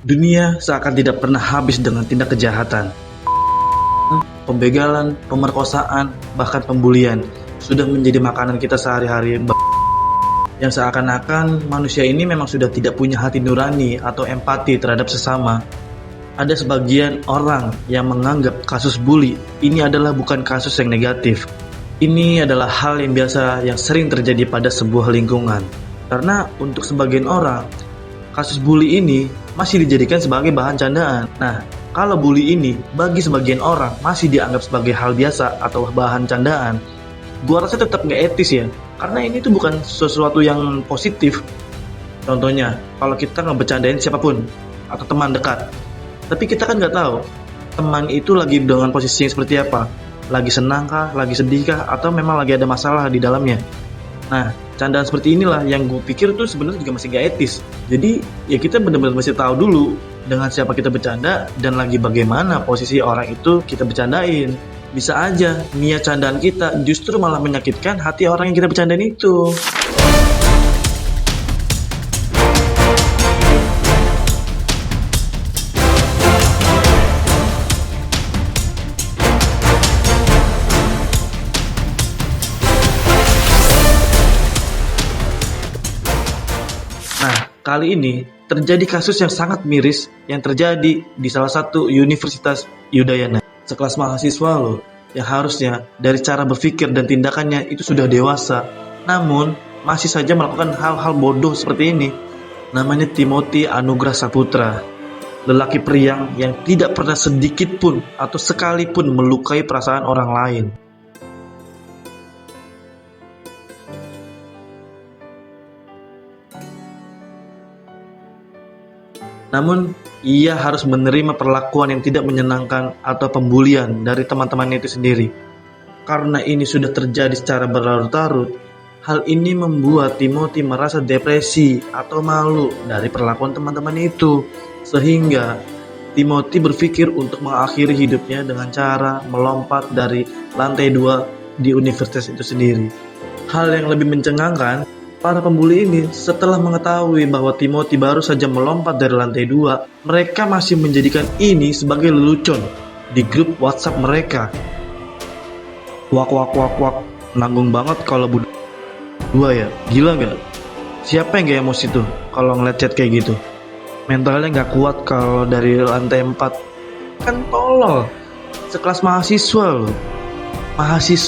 Dunia seakan tidak pernah habis dengan tindak kejahatan. Pembegalan, pemerkosaan, bahkan pembulian sudah menjadi makanan kita sehari-hari. Yang seakan-akan manusia ini memang sudah tidak punya hati nurani atau empati terhadap sesama. Ada sebagian orang yang menganggap kasus bully ini adalah bukan kasus yang negatif. Ini adalah hal yang biasa yang sering terjadi pada sebuah lingkungan. Karena untuk sebagian orang, kasus bully ini masih dijadikan sebagai bahan candaan. Nah, kalau bully ini bagi sebagian orang masih dianggap sebagai hal biasa atau bahan candaan, gua rasa tetap nggak etis ya. Karena ini tuh bukan sesuatu yang positif. Contohnya, kalau kita ngebecandain siapapun atau teman dekat, tapi kita kan nggak tahu teman itu lagi dengan posisi yang seperti apa. Lagi senang kah, lagi sedih kah, atau memang lagi ada masalah di dalamnya. Nah, candaan seperti inilah yang gue pikir tuh sebenarnya juga masih gak etis. Jadi, ya kita benar-benar mesti tahu dulu dengan siapa kita bercanda dan lagi bagaimana posisi orang itu kita bercandain. Bisa aja niat candaan kita justru malah menyakitkan hati orang yang kita bercandain itu. Nah, kali ini terjadi kasus yang sangat miris yang terjadi di salah satu Universitas Udayana. Sekelas mahasiswa loh, yang harusnya dari cara berpikir dan tindakannya itu sudah dewasa, namun masih saja melakukan hal-hal bodoh seperti ini. Namanya Timothy Anugrah Saputra, lelaki periang yang tidak pernah sedikit pun atau sekalipun melukai perasaan orang lain. Namun, ia harus menerima perlakuan yang tidak menyenangkan atau pembulian dari teman-temannya itu sendiri. Karena ini sudah terjadi secara berlarut-larut, hal ini membuat Timothy merasa depresi atau malu dari perlakuan teman-teman itu. Sehingga Timothy berpikir untuk mengakhiri hidupnya dengan cara melompat dari lantai 2 di universitas itu sendiri. Hal yang lebih mencengangkan, para pembuli ini setelah mengetahui bahwa Timothy baru saja melompat dari lantai 2, mereka masih menjadikan ini sebagai lelucon di grup WhatsApp mereka. Wak, nanggung banget kalau dua ya, gila gak? Siapa yang gak emosi tuh kalau ngeliat chat kayak gitu? Mentalnya gak kuat kalau dari lantai 4. Kan tolol, sekelas mahasiswa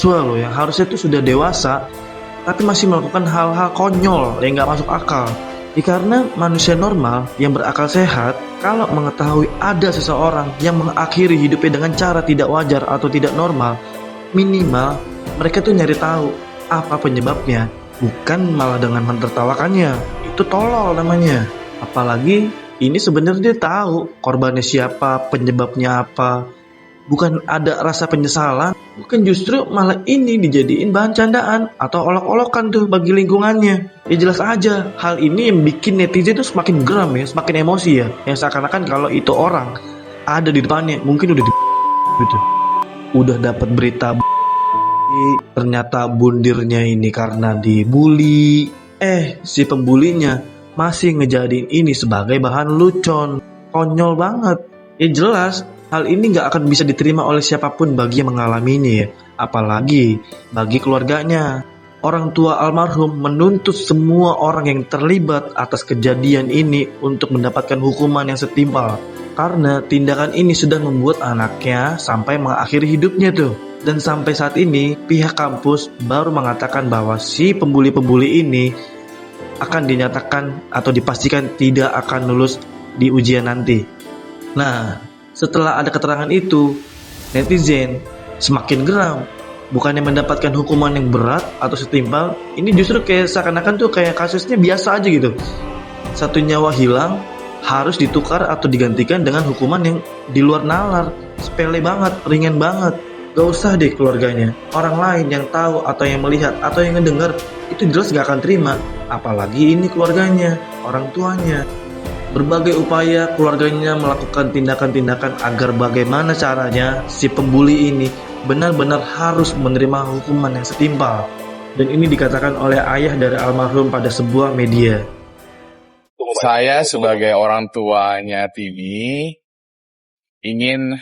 loh yang harusnya tuh sudah dewasa tapi masih melakukan hal-hal konyol yang gak masuk akal. Karena manusia normal yang berakal sehat, kalau mengetahui ada seseorang yang mengakhiri hidupnya dengan cara tidak wajar atau tidak normal, minimal mereka tuh nyari tahu apa penyebabnya, bukan malah dengan menertawakannya. Itu tolol namanya. Apalagi ini sebenarnya dia tahu korbannya siapa, penyebabnya apa. Bukan ada rasa penyesalan, bukan justru malah ini dijadiin bahan candaan atau olok-olokan tuh bagi lingkungannya. Ya jelas aja, hal ini yang bikin netizen tuh semakin geram ya, semakin emosi ya. Yang seakan-akan kalau itu orang ada di depannya, mungkin udah gitu. Udah dapat berita ternyata bundirnya ini karena dibully. Si pembulinya masih ngejadiin ini sebagai bahan lucon. Konyol banget. Ya jelas, hal ini gak akan bisa diterima oleh siapapun bagi yang mengalaminya ya. Apalagi bagi keluarganya. Orang tua almarhum menuntut semua orang yang terlibat atas kejadian ini untuk mendapatkan hukuman yang setimpal. Karena tindakan ini sudah membuat anaknya sampai mengakhiri hidupnya tuh. Dan sampai saat ini pihak kampus baru mengatakan bahwa si pembuli-pembuli ini akan dinyatakan atau dipastikan tidak akan lulus di ujian nanti. Nah, setelah ada keterangan itu, netizen semakin geram. Bukannya mendapatkan hukuman yang berat atau setimpal, ini justru kayak seakan-akan tuh kayak kasusnya biasa aja gitu. Satu nyawa hilang harus ditukar atau digantikan dengan hukuman yang di luar nalar. Sepele banget, ringan banget. Gak usah deh keluarganya. Orang lain yang tahu atau yang melihat atau yang ngedengar itu jelas gak akan terima. Apalagi ini keluarganya, orang tuanya. Berbagai upaya keluarganya melakukan tindakan-tindakan agar bagaimana caranya si pembuli ini benar-benar harus menerima hukuman yang setimpal. Dan ini dikatakan oleh ayah dari almarhum pada sebuah media. Tunggu Saya sebagai orang tuanya Timi ingin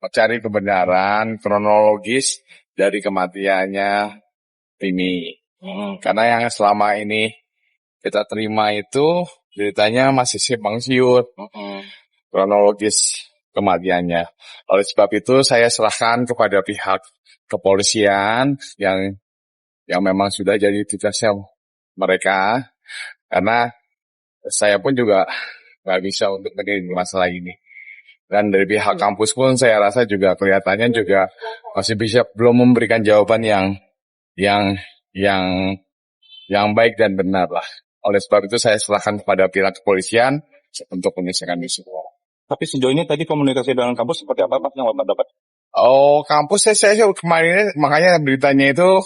mencari kebenaran kronologis dari kematiannya Timi. Karena yang selama ini kita terima itu ceritanya masih simpang siur kronologis kematiannya. Oleh sebab itu saya serahkan kepada pihak kepolisian yang memang sudah jadi tugasnya mereka, karena saya pun juga nggak bisa untuk menilai masalah ini. Dan dari pihak kampus pun saya rasa juga kelihatannya juga masih bisa belum memberikan jawaban yang yang baik dan benar lah. Oleh sebab itu saya serahkan kepada pihak kepolisian untuk menyelesaikan isu. Tapi sejauh ini tadi komunikasi dengan kampus seperti apa Pak yang Bapak dapat? Oh, kampus saya kemarin makanya beritanya itu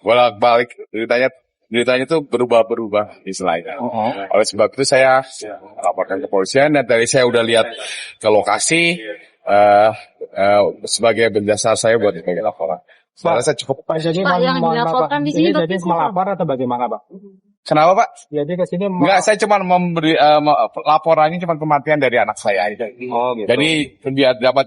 bolak-balik beritanya itu berubah-berubah istilahnya. Oleh sebab itu saya laporkan ke kepolisian, dan tadi saya udah lihat ke lokasi sebagai berdasar saya buat laporan. Saya rasa cukup. Pak, jadi yang dilaporkan di sini jadi melapor atau bagaimana Pak? Kenapa Pak? Jadi ke sini Enggak, saya cuma memberi laporannya cuma kematian dari anak saya aja. Oh, gitu. Jadi biar dapat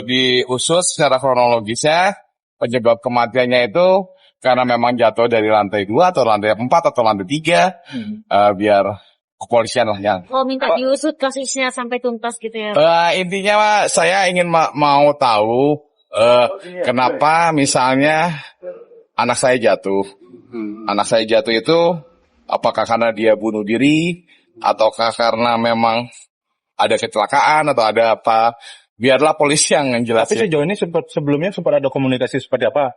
diusut secara kronologisnya penyebab kematiannya itu karena memang jatuh dari lantai 2 atau lantai 4 atau lantai 3, biar kepolisian lah yang. Oh, minta diusut kasusnya sampai tuntas gitu ya? Intinya saya ingin mau tahu kenapa misalnya anak saya jatuh. Anak saya jatuh itu apakah karena dia bunuh diri, ataukah karena memang ada kecelakaan atau ada apa? Biarlah polisi yang jelasin. Tapi sejauh ini sebelumnya sempat ada komunikasi seperti apa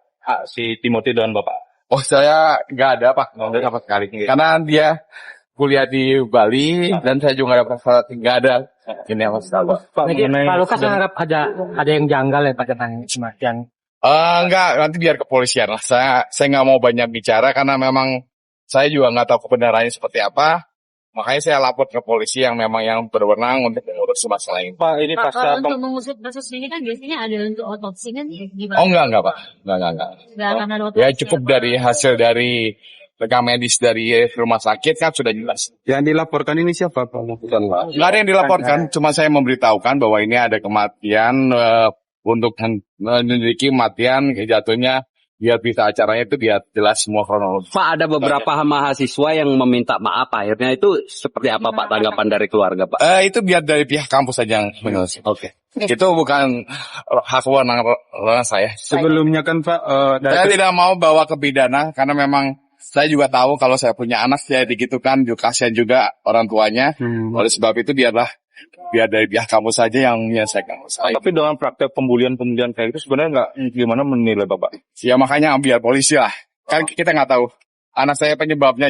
si Timothy dan Bapak? Oh, saya nggak ada Pak, nggak ada sama sekali. Karena dia kuliah di Bali dan saya juga nggak ada ini apa sekali. Pak Lukas menganggap ada yang janggal ya Pak tentang kematian. Enggak, nanti biar kepolisian lah. Saya nggak mau banyak bicara karena memang saya juga nggak tahu kebenarannya seperti apa. Makanya saya lapor ke polisi yang memang yang berwenang untuk mengurus masalah ini. Pak, ini Pak, kalau untuk mengusut kasus ini kan biasanya ada untuk otopsi kan gimana? Oh, enggak Pak. Enggak. Nggak akan ada otopsi. Ya cukup dari hasil dari rekam medis dari rumah sakit kan sudah jelas. Yang dilaporkan ini siapa Pak? Nggak ada yang dilaporkan, cuma saya memberitahukan bahwa ini ada kematian untuk menyelidiki kematian jatuhnya, biar bisa acaranya itu biar jelas semua kronologi. Pak, ada beberapa mahasiswa yang meminta maaf, akhirnya itu seperti apa Pak tanggapan dari keluarga Pak? Itu biar dari pihak kampus saja yang menyelesaikan. Oke. Itu bukan hak wewenang saya. Sebelumnya kan Pak, saya tidak mau bawa ke pidana karena memang saya juga tahu kalau saya punya anak saya digitukan, juga kasihan juga orang tuanya. Oleh sebab itu biar dari pihak kamu saja yang menyelesaikan. Tapi dengan praktek pembulian kayak itu sebenarnya nggak gimana menilai Bapak? Ya makanya biar polisi lah. Kan kita nggak tahu. Anak saya penyebabnya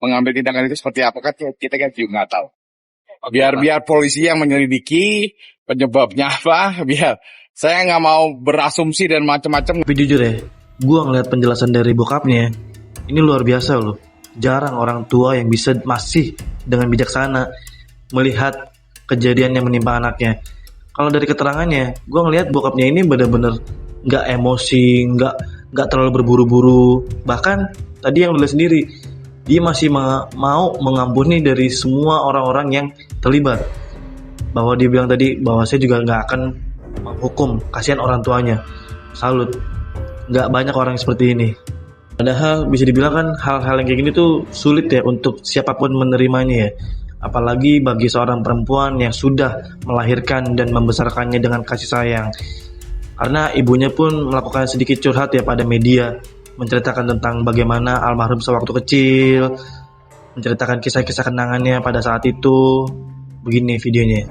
mengambil tindakan itu seperti apa kan kita kan juga nggak tahu. Biar polisi yang menyelidiki penyebabnya apa. Biar saya nggak mau berasumsi dan macam-macam. Tapi jujur ya, gue ngeliat penjelasan dari bokapnya, ini luar biasa loh. Jarang orang tua yang bisa masih dengan bijaksana melihat kejadian yang menimpa anaknya. Kalau dari keterangannya, gue ngelihat bokapnya ini benar-benar nggak emosi, nggak terlalu berburu-buru. Bahkan tadi yang dilihat sendiri, dia masih mau mengampuni dari semua orang-orang yang terlibat. Bahwa dia bilang tadi bahwa saya juga nggak akan menghukum, kasihan orang tuanya. Salut. Nggak banyak orang yang seperti ini. Padahal bisa dibilang kan hal-hal yang kayak gini tuh sulit ya untuk siapapun menerimanya ya. Apalagi bagi seorang perempuan yang sudah melahirkan dan membesarkannya dengan kasih sayang. Karena ibunya pun melakukan sedikit curhat ya pada media, menceritakan tentang bagaimana almarhum sewaktu kecil, menceritakan kisah-kisah kenangannya pada saat itu. Begini videonya.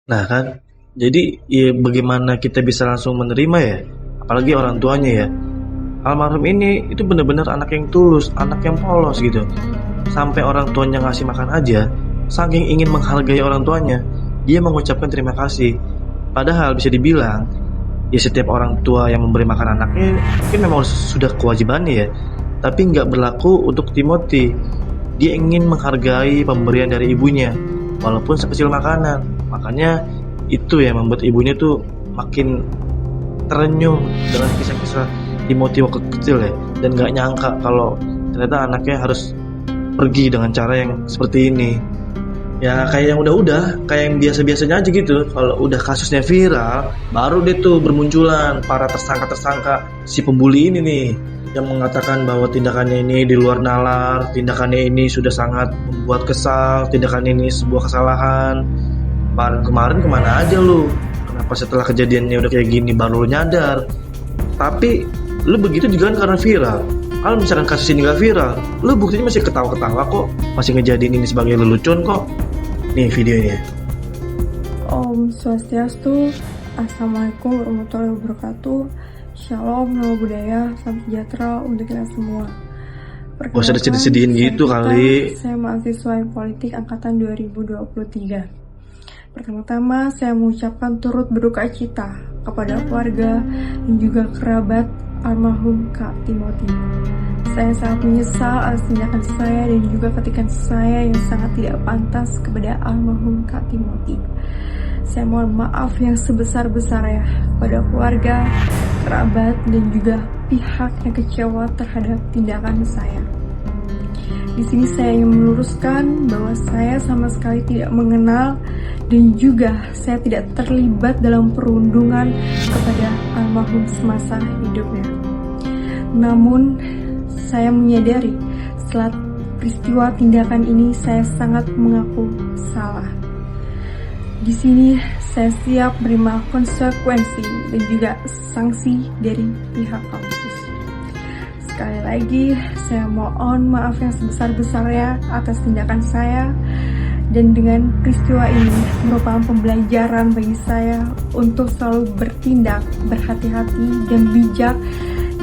Nah kan, jadi ya bagaimana kita bisa langsung menerima ya, apalagi orang tuanya ya. Almarhum ini itu benar-benar anak yang tulus, anak yang polos gitu. Sampai orang tuanya ngasih makan aja, saking ingin menghargai orang tuanya, dia mengucapkan terima kasih. Padahal bisa dibilang, ya setiap orang tua yang memberi makan anaknya mungkin memang sudah kewajibannya ya. Tapi nggak berlaku untuk Timothy. Dia ingin menghargai pemberian dari ibunya, walaupun sekecil makanan. Makanya itu yang membuat ibunya tuh makin terenyuh dengan kisah-kisah Timothy waktu kecil ya, dan nggak nyangka kalau ternyata anaknya harus pergi dengan cara yang seperti ini. Ya kayak yang udah kayak yang biasa-biasanya aja gitu. Kalau udah kasusnya viral, baru deh tuh bermunculan para tersangka-tersangka si pembuli ini nih, yang mengatakan bahwa tindakannya ini di luar nalar, tindakannya ini sudah sangat membuat kesal, tindakannya ini sebuah kesalahan. Kemarin kemana aja lu? Kenapa setelah kejadiannya udah kayak gini baru lu nyadar? Tapi lu begitu juga kan karena viral. Kalau misalkan kasus ini gak viral, lu buktinya masih ketawa-ketawa kok, masih ngejadiin ini sebagai lelucon kok. Nih videonya. Om Swastiastu, Assalamualaikum warahmatullahi wabarakatuh. Shalom, nama budaya, salam sejahtera untuk kita semua. Gak usah disedih-sedihin gitu kali. Saya mahasiswa politik angkatan 2023. Pertama-tama saya mengucapkan turut berduka cita kepada keluarga dan juga kerabat almarhum Kak Timothy. Saya sangat menyesal atas tindakan saya dan juga ketikan saya yang sangat tidak pantas kepada almarhum Kak Timothy. Saya mohon maaf yang sebesar-besarnya kepada keluarga, kerabat, dan juga pihak yang kecewa terhadap tindakan saya. Di sini saya ingin meluruskan bahwa saya sama sekali tidak mengenal dan juga saya tidak terlibat dalam perundungan kepada almarhum semasa hidupnya. Namun, saya menyadari setelah peristiwa tindakan ini saya sangat mengaku salah. Di sini saya siap menerima konsekuensi dan juga sanksi dari pihak kampus. Sekali lagi, saya mohon maaf yang sebesar-besarnya atas tindakan saya, dan dengan peristiwa ini merupakan pembelajaran bagi saya untuk selalu bertindak berhati-hati dan bijak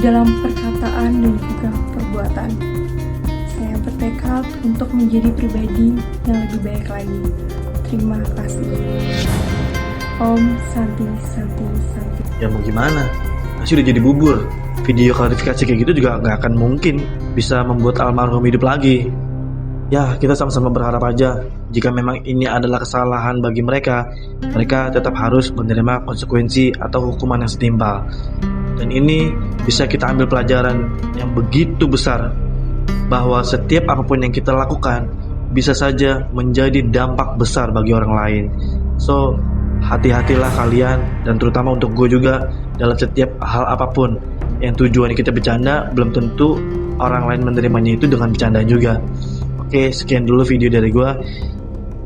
dalam perkataan dan juga perbuatan. Saya bertekad untuk menjadi pribadi yang lebih baik lagi. Terima kasih. Om Santi Santi Santi. Ya mau gimana? Nasi udah jadi bubur. Video klarifikasi kayak gitu juga gak akan mungkin bisa membuat almarhum hidup lagi. Ya kita sama-sama berharap aja jika memang ini adalah kesalahan bagi mereka, mereka tetap harus menerima konsekuensi atau hukuman yang setimpal. Dan ini bisa kita ambil pelajaran yang begitu besar, bahwa setiap apapun yang kita lakukan bisa saja menjadi dampak besar bagi orang lain. So, hati-hatilah kalian, dan terutama untuk gue juga, dalam setiap hal apapun yang tujuannya kita bercanda, belum tentu orang lain menerimanya itu dengan bercanda juga. Oke, sekian dulu video dari gue.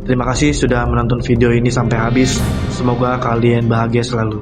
Terima kasih sudah menonton video ini sampai habis. Semoga kalian bahagia selalu.